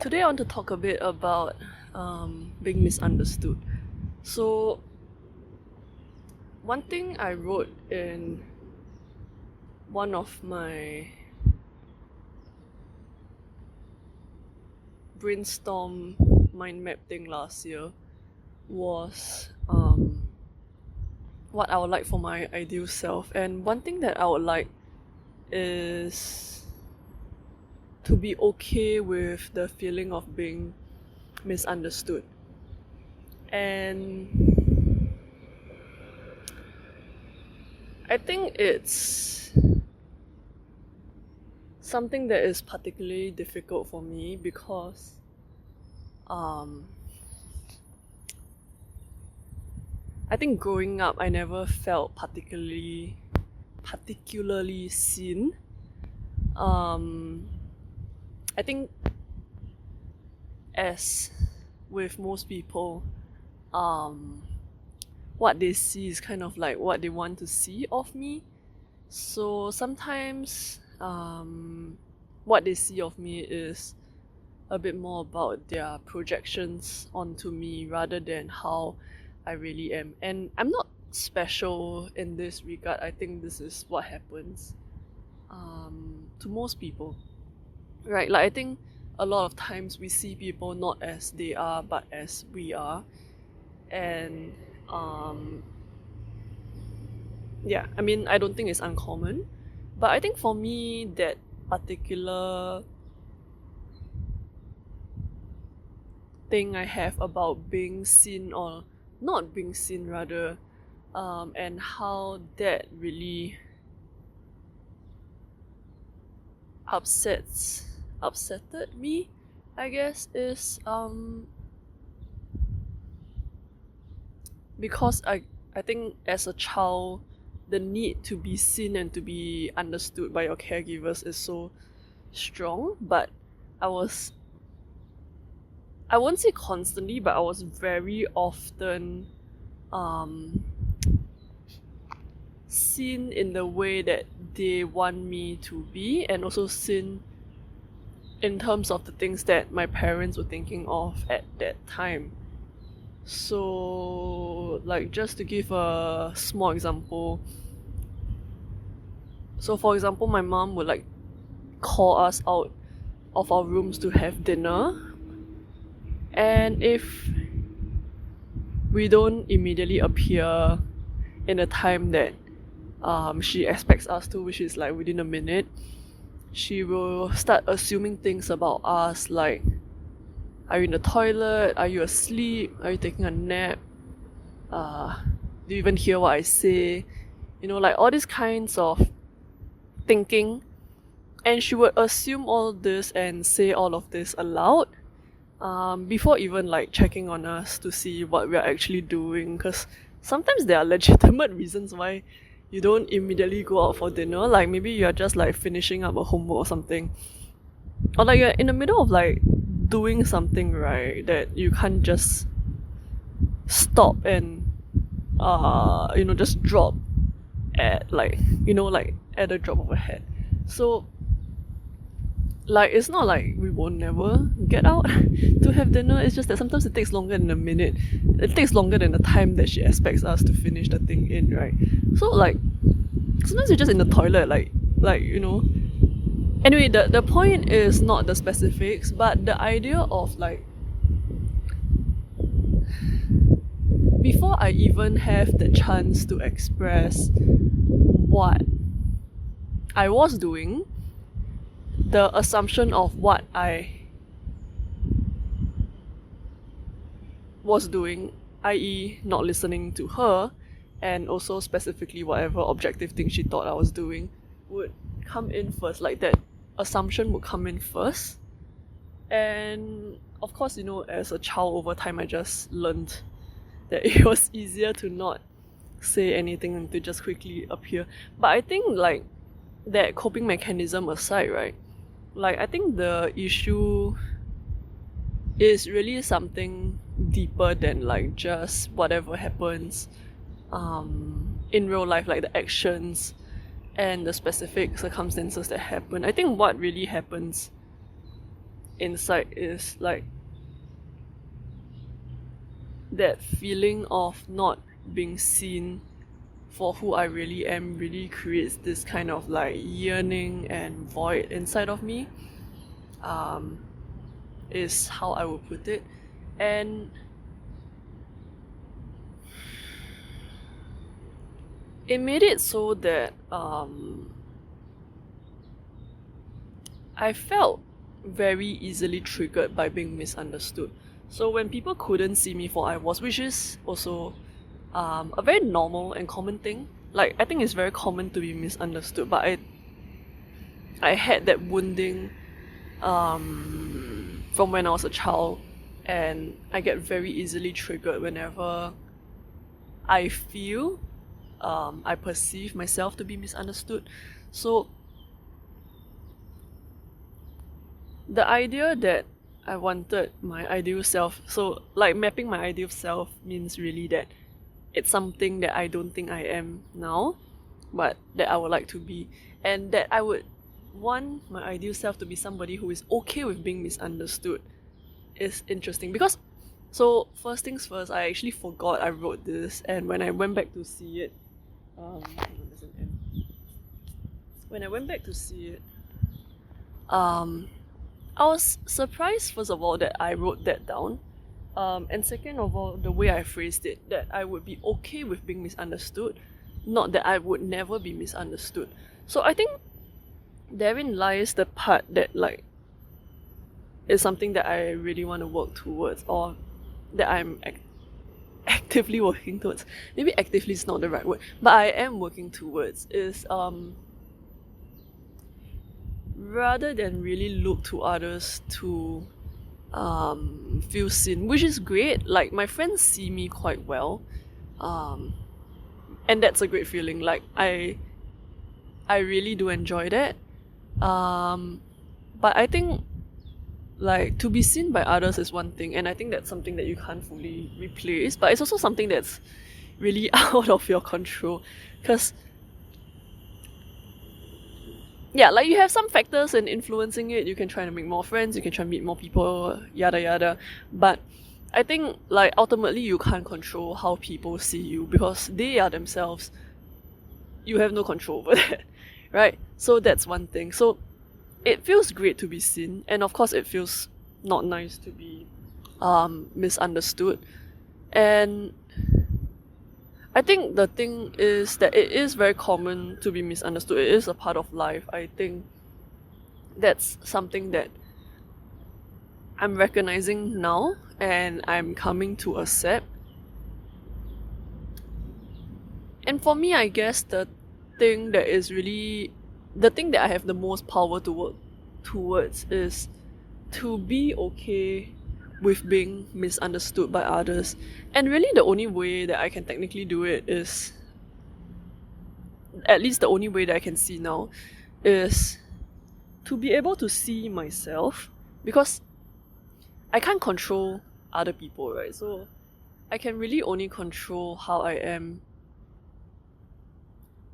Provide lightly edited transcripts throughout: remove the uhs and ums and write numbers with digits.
Today I want to talk a bit about being misunderstood. So, one thing I wrote in one of my brainstorm mind map thing last year was what I would like for my ideal self. And one thing that I would like is to be okay with the feeling of being misunderstood. And I think it's something that is particularly difficult for me because um, I think growing up I never felt particularly seen. Um, I think as with most people, um, what they see is kind of like what they want to see of me. So sometimes what they see of me is a bit more about their projections onto me rather than how I really am. And I'm not special in this regard. I think this is what happens to most people, right? Like I think a lot of times we see people not as they are, but as we are. And um, yeah, I mean, I don't think it's uncommon, but I think for me, that particular thing I have about being seen or not being seen rather, and how that really upsetted me, I guess, is because I think as a child the need to be seen and to be understood by your caregivers is so strong, but I was I won't say constantly, but I was very often um, seen in the way that they want me to be, and also seen in terms of the things that my parents were thinking of at that time. So, like, just to give a small example, so for example, my mom would like call us out of our rooms to have dinner, and if we don't immediately appear in the time that she expects us to, which is like within a minute, she will start assuming things about us like, are you in the toilet? Are you asleep? Are you taking a nap? Do you even hear what I say? You know, like all these kinds of thinking. And she would assume all this and say all of this aloud before even like checking on us to see what we're actually doing. Because sometimes there are legitimate reasons why you don't immediately go out for dinner. Like maybe you're just like finishing up a homework or something. Or like you're in the middle of like doing something, right, that you can't just stop and just drop at like like at a drop of a hat. So like it's not like we will never get out to have dinner. It's just that sometimes it takes longer than a minute. It takes longer than the time that she expects us to finish the thing in, right? So like sometimes you're just in the toilet, like. Anyway, the point is not the specifics, but the idea of like before I even have the chance to express what I was doing, the assumption of what I was doing, i.e., not listening to her, and also specifically whatever objective thing she thought I was doing, would come in first. Like that assumption would come in first. And of course, as a child over time, I just learned that it was easier to not say anything and to just quickly appear. But I think like that coping mechanism aside, right? Like I think the issue is really something deeper than like just whatever happens in real life, like the actions and the specific circumstances that happen. I think what really happens inside is like that feeling of not being seen for who I really am really creates this kind of like yearning and void inside of me, is how I would put it. And it made it so that I felt very easily triggered by being misunderstood. So when people couldn't see me for I was, which is also a very normal and common thing. Like I think it's very common to be misunderstood, but I had that wounding from when I was a child, and I get very easily triggered whenever I feel I perceive myself to be misunderstood. So the idea that I wanted my ideal self, so like mapping my ideal self means really that it's something that I don't think I am now, but that I would like to be, and that I would want my ideal self to be somebody who is okay with being misunderstood is interesting. Because so first things first, I actually forgot I wrote this, and when I went back to see it, there's an N. When I went back to see it, I was surprised first of all that I wrote that down, and second of all the way I phrased it, that I would be okay with being misunderstood, not that I would never be misunderstood. So I think therein lies the part that like is something that I really want to work towards, or that I'm actively working towards. Maybe actively is not the right word, but I am working towards is rather than really look to others to feel seen, which is great. Like my friends see me quite well, and that's a great feeling. Like I really do enjoy that. But I think like to be seen by others is one thing, and I think that's something that you can't fully replace, but it's also something that's really out of your control. Because yeah, like you have some factors in influencing it. You can try to make more friends, you can try to meet more people, yada yada. But I think like ultimately you can't control how people see you, because they are themselves. You have no control over that, right? So that's one thing. So it feels great to be seen, and of course it feels not nice to be misunderstood. And I think the thing is that it is very common to be misunderstood. It is a part of life. I think that's something that I'm recognizing now and I'm coming to accept. And for me, I guess the thing that I have the most power to work towards is to be okay with being misunderstood by others. And really the only way that I can technically do it is, at least the only way that I can see now, is to be able to see myself, because I can't control other people, right? So I can really only control how I am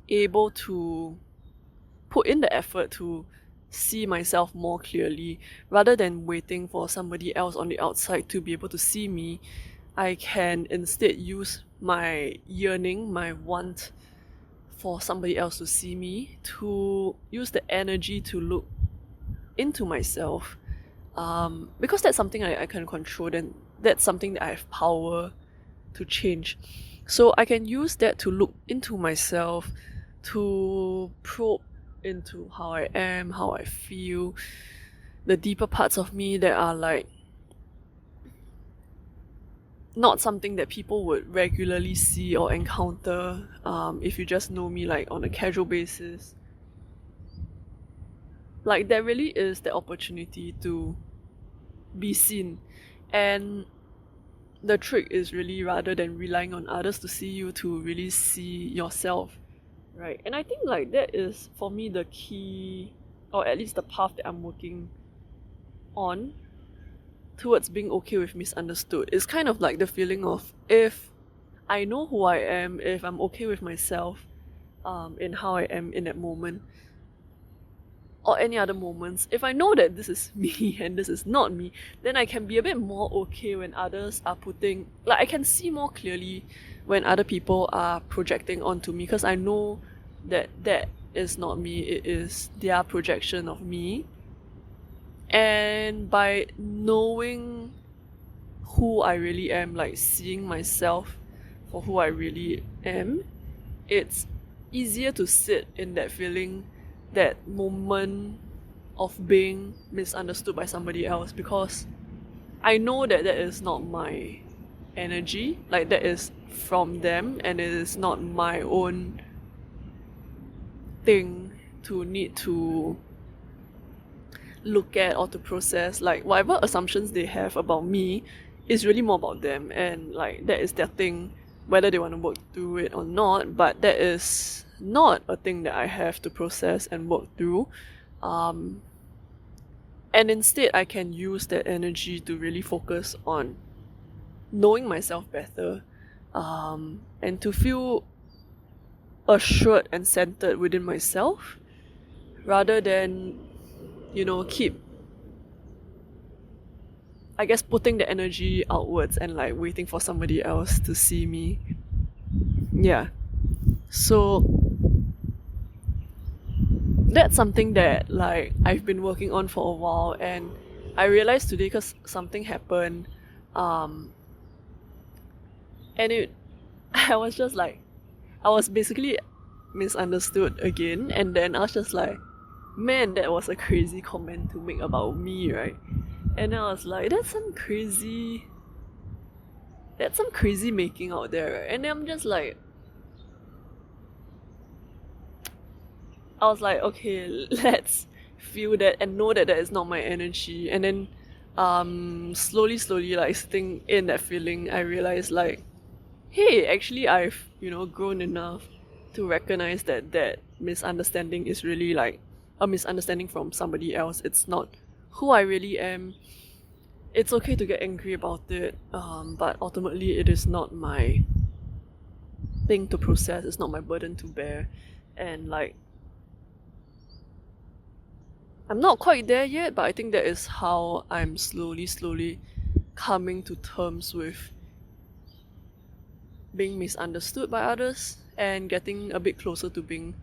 able to put in the effort to see myself more clearly, rather than waiting for somebody else on the outside to be able to see me. I can instead use my yearning, my want for somebody else to see me, to use the energy to look into myself. Because that's something I can control, and that's something that I have power to change. So I can use that to look into myself, to probe into how I am, how I feel, the deeper parts of me that are like not something that people would regularly see or encounter if you just know me like on a casual basis. Like there really is the opportunity to be seen, and the trick is really, rather than relying on others to see you, to really see yourself, right? And I think like that is for me the key, or at least the path that I'm working on towards being okay with misunderstood. It's kind of like the feeling of, if I know who I am, if I'm okay with myself, in how I am in that moment, or any other moments, if I know that this is me and this is not me, then I can be a bit more okay when others are putting, like I can see more clearly when other people are projecting onto me, because I know that that is not me, it is their projection of me. And by knowing who I really am, like seeing myself for who I really am, it's easier to sit in that feeling, that moment of being misunderstood by somebody else, because I know that that is not my energy, like that is from them, and it is not my own thing to need to look at or to process. Like whatever assumptions they have about me is really more about them, and like that is their thing, whether they want to work through it or not, but that is not a thing that I have to process and work through. And instead I can use that energy to really focus on knowing myself better, and to feel assured and centered within myself, rather than, you know, keep, I guess, putting the energy outwards and like waiting for somebody else to see me. Yeah. So that's something that like I've been working on for a while, and I realized today because something happened, and it I was just like, I was basically misunderstood again, and then I was just like, man, that was a crazy comment to make about me, right? And I was like, that's some crazy making out there, right? And then I'm just like, I was like, okay, let's feel that and know that that is not my energy. And then slowly like sitting in that feeling, I realized like, hey, actually I've, you know, grown enough to recognize that that misunderstanding is really like a misunderstanding from somebody else. It's not who I really am. It's okay to get angry about it, but ultimately it is not my thing to process, it's not my burden to bear. And like, I'm not quite there yet, but I think that is how I'm slowly coming to terms with being misunderstood by others and getting a bit closer to being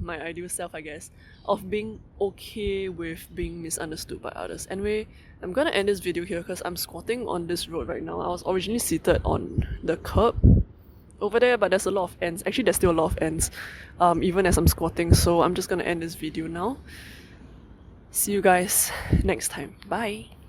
my ideal self, I guess, of being okay with being misunderstood by others. Anyway, I'm gonna end this video here because I'm squatting on this road right now. I was originally seated on the curb over there, but there's a lot of ants. Actually, there's still a lot of ants, even as I'm squatting, so I'm just gonna end this video now. See you guys next time. Bye!